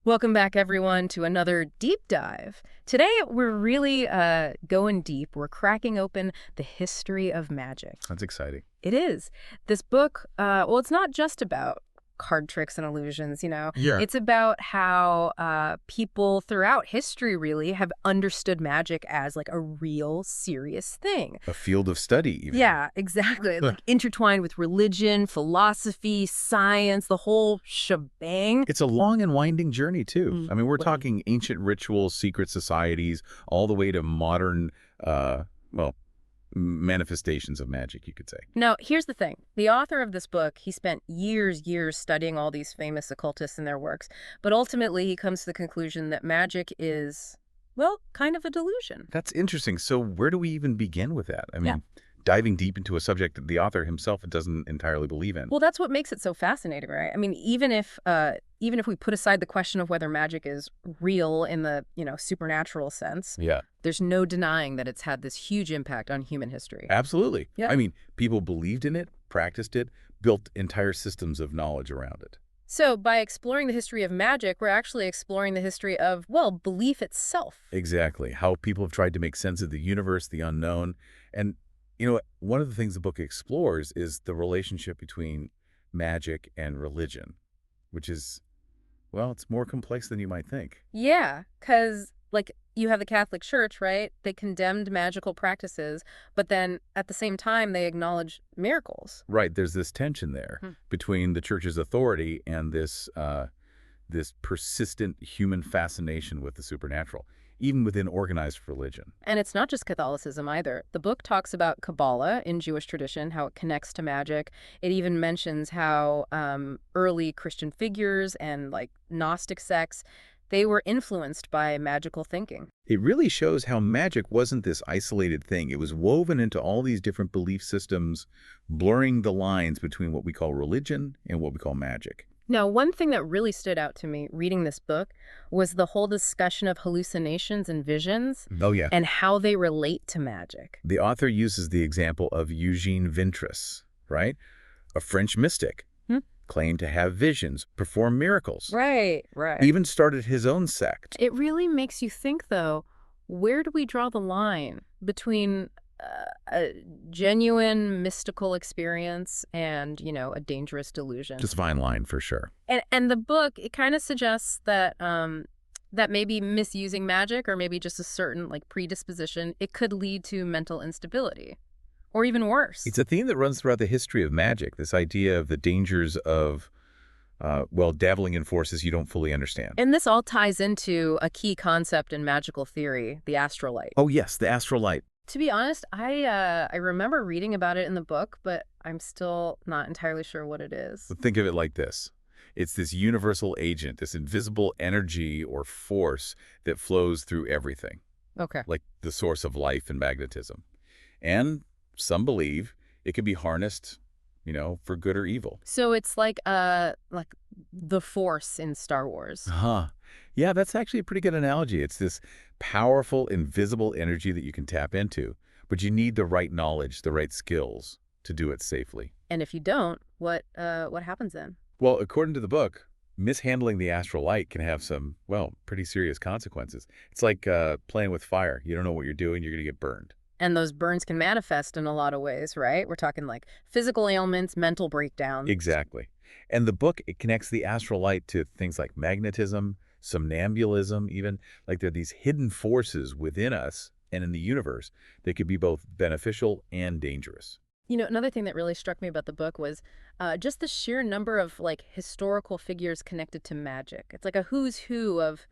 Welcome back, everyone, to another deep dive. Today, we're really going deep. We're cracking open the history of magic. That's exciting. It is. This book, well, it's not just about card tricks and illusions. Yeah. It's about how people throughout history really have understood magic as like a real serious thing. A field of study, even. Yeah, exactly. Huh. Like intertwined with religion, philosophy, science, the whole shebang. It's a long and winding journey, too. I mean, we're Way. talking ancient rituals, secret societies, all the way to modern, well, manifestations of magic, you could say. Now, here's the thing. The author of this book, he spent years studying all these famous occultists and their works, but ultimately he comes to the conclusion that magic is, well, kind of a delusion. That's interesting. So where do we even begin with that? I Yeah. mean, diving deep into a subject that the author himself doesn't entirely believe in. Well, that's what makes it so fascinating, right? I mean, even if we put aside the question of whether magic is real in the, supernatural sense, Yeah, there's no denying that it's had this huge impact on human history. absolutely. Yeah. I mean, people believed in it, practiced it, built entire systems of knowledge around it. So by exploring the history of magic, we're actually exploring the history of, well, belief itself. Exactly. How people have tried to make sense of the universe, the unknown. And, one of the things the book explores is the relationship between magic and religion, which is, well, it's more complex than you might think. Yeah, because, like, you have the Catholic Church, right? They condemned magical practices, but then at the same time, they acknowledge miracles. Right. There's this tension there Hmm. between the church's authority and this persistent human fascination with the supernatural, even within organized religion. And it's not just Catholicism either. The book talks about Kabbalah in Jewish tradition, how it connects to magic. It even mentions how early Christian figures and, like, Gnostic sects, they were influenced by magical thinking. It really shows how magic wasn't this isolated thing. It was woven into all these different belief systems, blurring the lines between what we call religion and what we call magic. Now, one thing that really stood out to me reading this book was the whole discussion of hallucinations and visions Oh, yeah. and how they relate to magic. The author uses the example of Eugene Vintras, right? A French mystic, Hmm? claimed to have visions, perform miracles, Right. even started his own sect. It really makes you think, though, where do we draw the line between a genuine mystical experience and, a dangerous delusion? Just a fine line for sure. And the book, it kind of suggests that that maybe misusing magic or maybe just a certain, like, predisposition, it could lead to mental instability. Or even worse. It's a theme that runs throughout the history of magic, this idea of the dangers of, dabbling in forces you don't fully understand. And this all ties into a key concept in magical theory, the astrolite. Oh, yes, the astral light. To be honest, I remember reading about it in the book, but I'm still not entirely sure what it is. So think of it like this. It's this universal agent, this invisible energy or force that flows through everything, Okay. like the source of life and magnetism. And some believe it can be harnessed, for good or evil. So it's like the Force in Star Wars. Huh. Yeah, that's actually a pretty good analogy. It's this powerful, invisible energy that you can tap into, but you need the right knowledge, the right skills to do it safely. And if you don't, what happens then? Well, according to the book, mishandling the astral light can have some, well, pretty serious consequences. It's like playing with fire. You don't know what you're doing, you're going to get burned. And those burns can manifest in a lot of ways, right? We're talking like physical ailments, mental breakdown. Exactly. And the book, it connects the astral light to things like magnetism, somnambulism, even. Like there are these hidden forces within us and in the universe that could be both beneficial and dangerous. Another thing that really struck me about the book was just the sheer number of, like, historical figures connected to magic. It's like a who's who of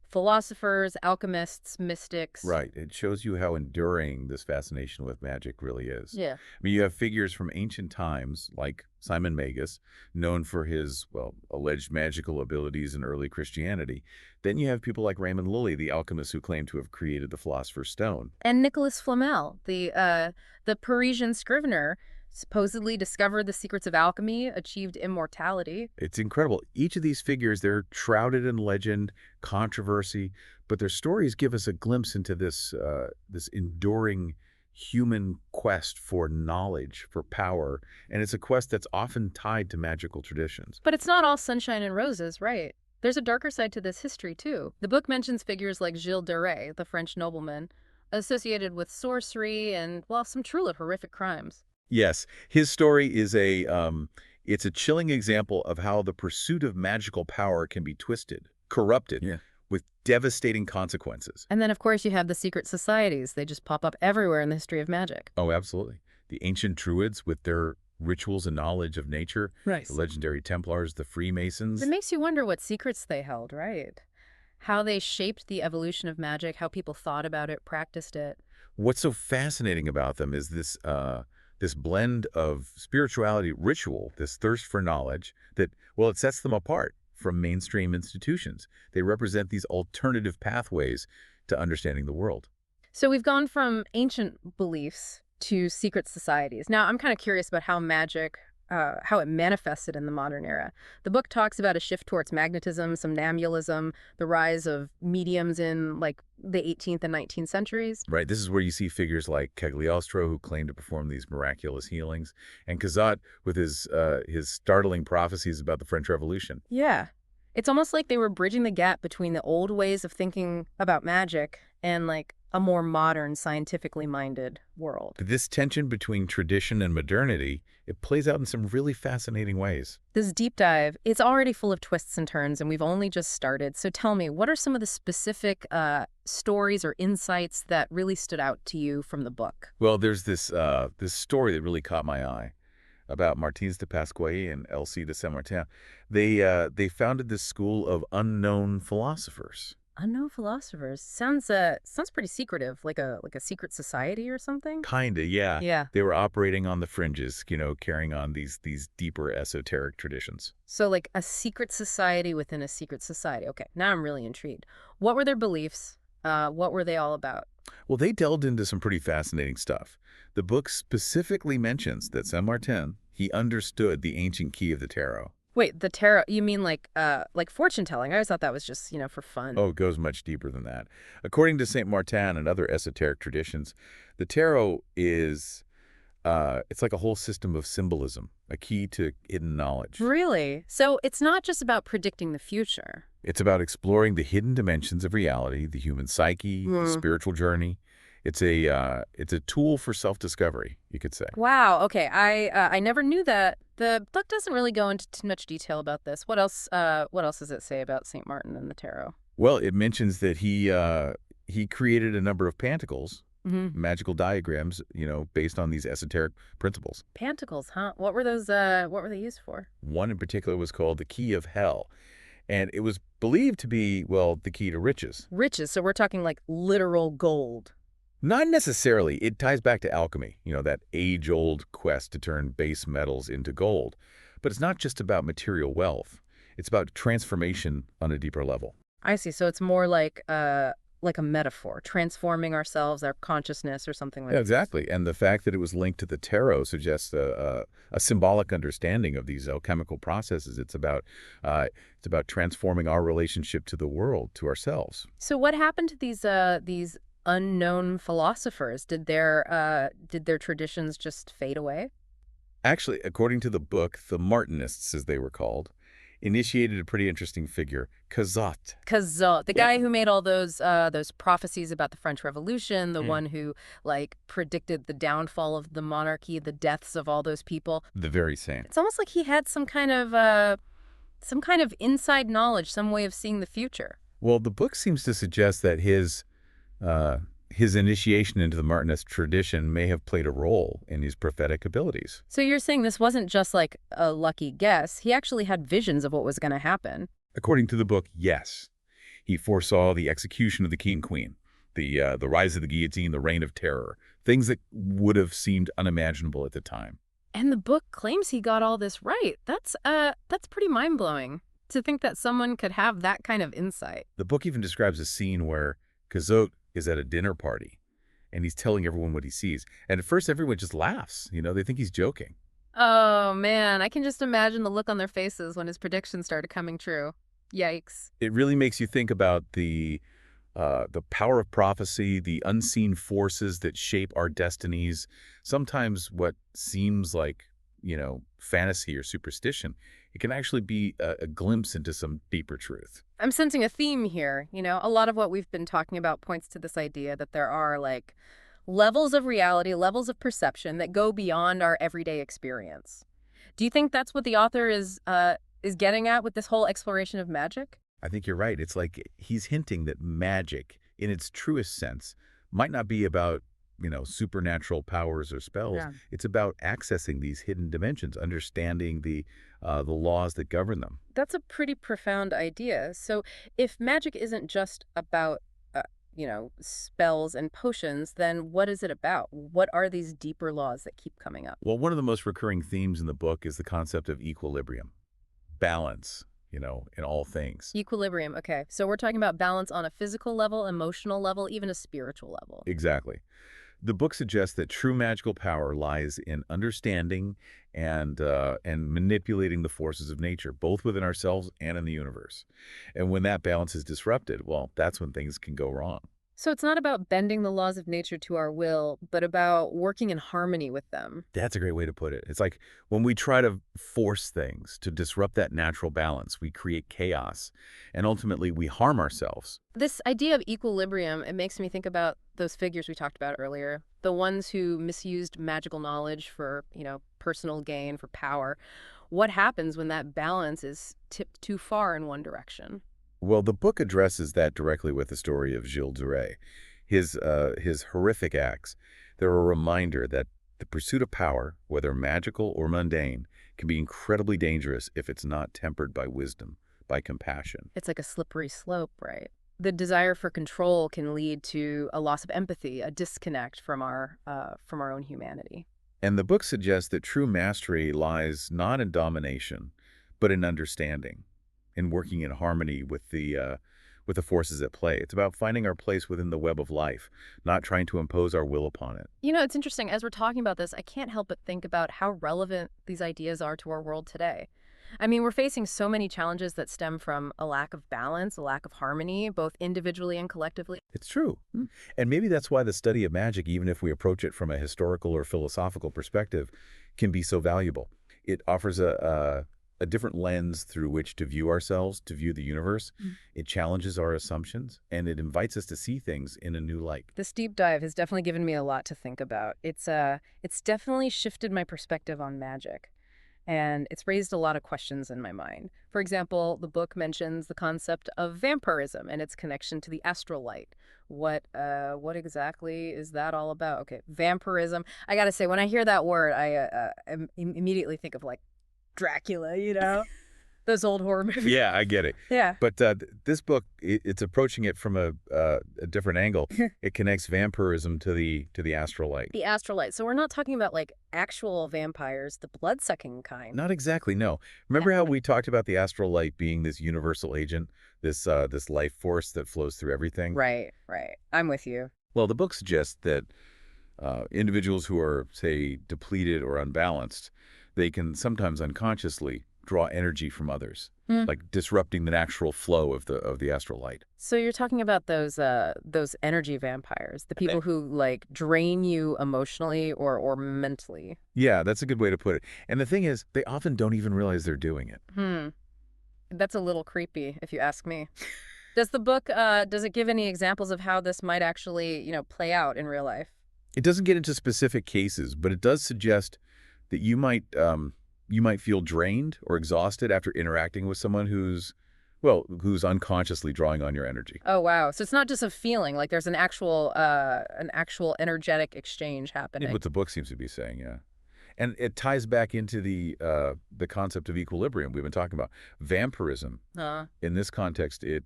philosophers, alchemists, mystics. Right. It shows you how enduring this fascination with magic really is. Yeah. I mean, you have figures from ancient times, like Simon Magus, known for his, well, alleged magical abilities in early Christianity. Then you have people like Raymond Lully, the alchemist who claimed to have created the Philosopher's Stone. And Nicholas Flamel, the Parisian scrivener, supposedly discovered the secrets of alchemy, achieved immortality. It's incredible. Each of these figures, they're shrouded in legend, controversy, but their stories give us a glimpse into this enduring human quest for knowledge, for power, and it's a quest that's often tied to magical traditions. But it's not all sunshine and roses, right? There's a darker side to this history, too. The book mentions figures like Gilles de Rais, the French nobleman, associated with sorcery and, well, some truly horrific crimes. Yes, his story is it's a chilling example of how the pursuit of magical power can be twisted, corrupted, Yeah. with devastating consequences. And then, of course, you have the secret societies. They just pop up everywhere in the history of magic. Oh, absolutely. The ancient Druids with their rituals and knowledge of nature, Right. the legendary Templars, the Freemasons. It makes you wonder what secrets they held, right? How they shaped the evolution of magic, how people thought about it, practiced it. What's so fascinating about them is this blend of spirituality, ritual, this thirst for knowledge that, well, it sets them apart from mainstream institutions. They represent these alternative pathways to understanding the world. So we've gone from ancient beliefs to secret societies. Now, I'm kind of curious about how magic, how it manifested in the modern era. The book talks about a shift towards magnetism, somnambulism, the rise of mediums in like the 18th and 19th centuries. Right. This is where you see figures like Cagliostro, who claim to perform these miraculous healings, and Cazot with his startling prophecies about the French Revolution. Yeah. It's almost like they were bridging the gap between the old ways of thinking about magic and like a more modern, scientifically minded world. But this tension between tradition and modernity, it plays out in some really fascinating ways. This deep dive, it's already full of twists and turns, and we've only just started. So tell me, what are some of the specific stories or insights that really stood out to you from the book? Well, there's this story that really caught my eye about Martins de Pasquier and Elsie de Saint-Martin. They founded this school of unknown philosophers. Unknown philosophers. Sounds pretty secretive, like a secret society or something. Kinda, yeah. Yeah. They were operating on the fringes, carrying on these deeper esoteric traditions. So like a secret society within a secret society. Okay, now I'm really intrigued. What were their beliefs? What were they all about? Well, they delved into some pretty fascinating stuff. The book specifically mentions that Saint-Martin, he understood the ancient key of the tarot. Wait, the tarot, you mean like fortune telling? I always thought that was just, for fun. Oh, it goes much deeper than that. According to Saint Martin and other esoteric traditions, the tarot is, it's like a whole system of symbolism, a key to hidden knowledge. Really? So it's not just about predicting the future. It's about exploring the hidden dimensions of reality, the human psyche, the spiritual journey. It's a tool for self-discovery, you could say. Wow. Okay. I never knew that. The book doesn't really go into too much detail about this. What else does it say about Saint Martin and the tarot? Well, it mentions that he created a number of pantacles, magical diagrams, based on these esoteric principles. Pantacles, huh? What were those? What were they used for? One in particular was called the Key of Hell, and it was believed to be, well, the key to riches. Riches. So we're talking like literal gold. Not necessarily. It ties back to alchemy, that age-old quest to turn base metals into gold. But it's not just about material wealth. It's about transformation on a deeper level. I see. So it's more like a metaphor, transforming ourselves, our consciousness, or something like Yeah, that. exactly. And the fact that it was linked to the tarot suggests a symbolic understanding of these alchemical processes. It's about transforming our relationship to the world, to ourselves. So what happened to these unknown philosophers? Did their traditions just fade away? Actually, according to the book, the Martinists, as they were called, initiated a pretty interesting figure, Cazot. Cazot, the guy who made all those prophecies about the French Revolution, the one who predicted the downfall of the monarchy, the deaths of all those people. The very same. It's almost like he had some kind of inside knowledge, some way of seeing the future. Well, the book seems to suggest that his initiation into the Martinist tradition may have played a role in his prophetic abilities. So you're saying this wasn't just like a lucky guess. He actually had visions of what was going to happen. According to the book, yes. He foresaw the execution of the king and queen, the rise of the guillotine, the reign of terror, things that would have seemed unimaginable at the time. And the book claims he got all this right. That's pretty mind-blowing to think that someone could have that kind of insight. The book even describes a scene where Cazot is at a dinner party, and he's telling everyone what he sees. And at first, everyone just laughs. They think he's joking. Oh, man. I can just imagine the look on their faces when his predictions started coming true. Yikes. It really makes you think about the power of prophecy, the unseen forces that shape our destinies. Sometimes what seems like, fantasy or superstition, it can actually be a glimpse into some deeper truth. I'm sensing a theme here. A lot of what we've been talking about points to this idea that there are like levels of reality, levels of perception that go beyond our everyday experience. Do you think that's what the author is getting at with this whole exploration of magic? I think you're right. It's like he's hinting that magic, in its truest sense, might not be about, supernatural powers or spells. Yeah. It's about accessing these hidden dimensions, understanding the laws that govern them. That's a pretty profound idea. So, if magic isn't just about, spells and potions, then what is it about? What are these deeper laws that keep coming up? Well, one of the most recurring themes in the book is the concept of equilibrium, balance, in all things. Equilibrium. Okay. So, we're talking about balance on a physical level, emotional level, even a spiritual level. Exactly. The book suggests that true magical power lies in understanding and manipulating the forces of nature, both within ourselves and in the universe. And when that balance is disrupted, well, that's when things can go wrong. So, it's not about bending the laws of nature to our will, but about working in harmony with them. That's a great way to put it. It's like when we try to force things to disrupt that natural balance, we create chaos, and ultimately we harm ourselves. This idea of equilibrium, it makes me think about those figures we talked about earlier, the ones who misused magical knowledge for, personal gain, for power. What happens when that balance is tipped too far in one direction? Well, the book addresses that directly with the story of Gilles de Rais. His horrific acts, they're a reminder that the pursuit of power, whether magical or mundane, can be incredibly dangerous if it's not tempered by wisdom, by compassion. It's like a slippery slope, right? The desire for control can lead to a loss of empathy, a disconnect from our own humanity. And the book suggests that true mastery lies not in domination, but in understanding, in working in harmony with the forces at play. It's about finding our place within the web of life, not trying to impose our will upon it. It's interesting. As we're talking about this, I can't help but think about how relevant these ideas are to our world today. I mean, we're facing so many challenges that stem from a lack of balance, a lack of harmony, both individually and collectively. It's true. And maybe that's why the study of magic, even if we approach it from a historical or philosophical perspective, can be so valuable. It offers a different lens through which to view ourselves, to view the universe. It challenges our assumptions, and it invites us to see things in a new light. This deep dive has definitely given me a lot to think about. It's definitely shifted my perspective on magic, and it's raised a lot of questions in my mind. For example, the book mentions the concept of vampirism and its connection to the astral light. What exactly is that all about? Okay, vampirism. I gotta say, when I hear that word, I immediately think of like Dracula, those old horror movies. Yeah, I get it. Yeah. But this book, it's approaching it from a different angle. It connects vampirism to the astral light. The astral light. So we're not talking about like actual vampires, the blood-sucking kind. Not exactly, no. Remember how we talked about the astral light being this universal agent, this life force that flows through everything? Right, right. I'm with you. Well, the book suggests that individuals who are, say, depleted or unbalanced, they can sometimes unconsciously draw energy from others, like disrupting the natural flow of the astral light. So you're talking about those energy vampires, the people who like drain you emotionally or mentally. Yeah, that's a good way to put it. And the thing is, they often don't even realize they're doing it. That's a little creepy, if you ask me. Does the book does it give any examples of how this might actually, play out in real life? It doesn't get into specific cases, but it does suggest that you might feel drained or exhausted after interacting with someone who's unconsciously drawing on your energy. Oh, wow. So it's not just a feeling, like there's an actual energetic exchange happening. What the book seems to be saying, yeah. And it ties back into the concept of equilibrium we've been talking about. Vampirism, in this context, it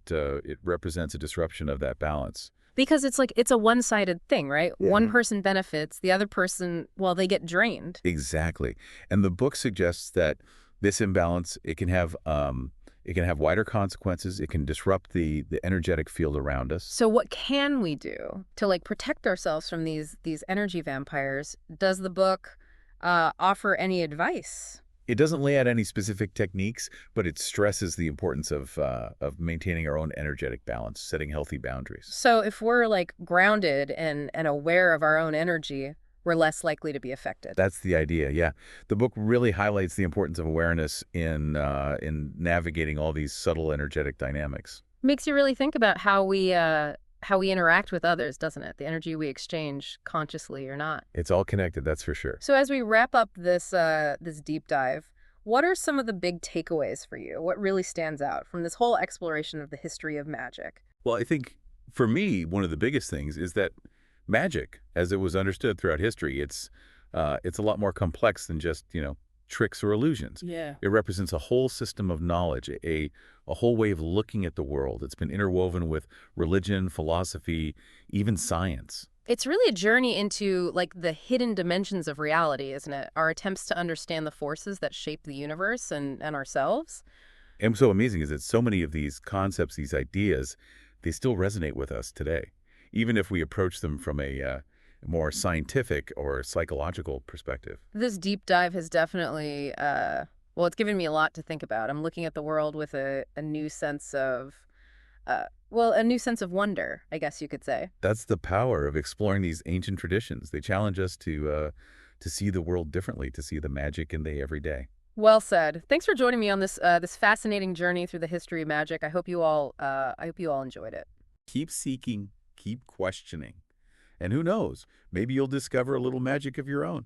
represents a disruption of that balance. Because it's like it's a one-sided thing, right? Yeah. One person benefits, the other person, well, they get drained. Exactly. And the book suggests that this imbalance, it can have wider consequences. It can disrupt the energetic field around us. So what can we do to like protect ourselves from these energy vampires? Does the book offer any advice? It doesn't lay out any specific techniques, but it stresses the importance of maintaining our own energetic balance, setting healthy boundaries. So if we're like grounded and aware of our own energy, we're less likely to be affected. That's the idea, yeah. The book really highlights the importance of awareness in navigating all these subtle energetic dynamics. Makes you really think about how we interact with others, doesn't it? The energy we exchange, consciously or not. It's all connected, that's for sure. So as we wrap up this deep dive, what are some of the big takeaways for you? What really stands out from this whole exploration of the history of magic? Well, I think for me, one of the biggest things is that magic, as it was understood throughout history, it's a lot more complex than just, tricks or illusions. Yeah. It represents a whole system of knowledge, a whole way of looking at the world. It's been interwoven with religion, philosophy, even science. It's really a journey into like the hidden dimensions of reality, isn't it? Our attempts to understand the forces that shape the universe and ourselves. And so amazing is that so many of these concepts, these ideas, they still resonate with us today, even if we approach them from a more scientific or psychological perspective. This deep dive has definitely, well, it's given me a lot to think about. I'm looking at the world with a new sense of, a new sense of wonder, I guess you could say. That's the power of exploring these ancient traditions. They challenge us to see the world differently, to see the magic in the everyday. Well said. Thanks for joining me on this fascinating journey through the history of magic. I hope you all enjoyed it. Keep seeking, keep questioning. And who knows, maybe you'll discover a little magic of your own.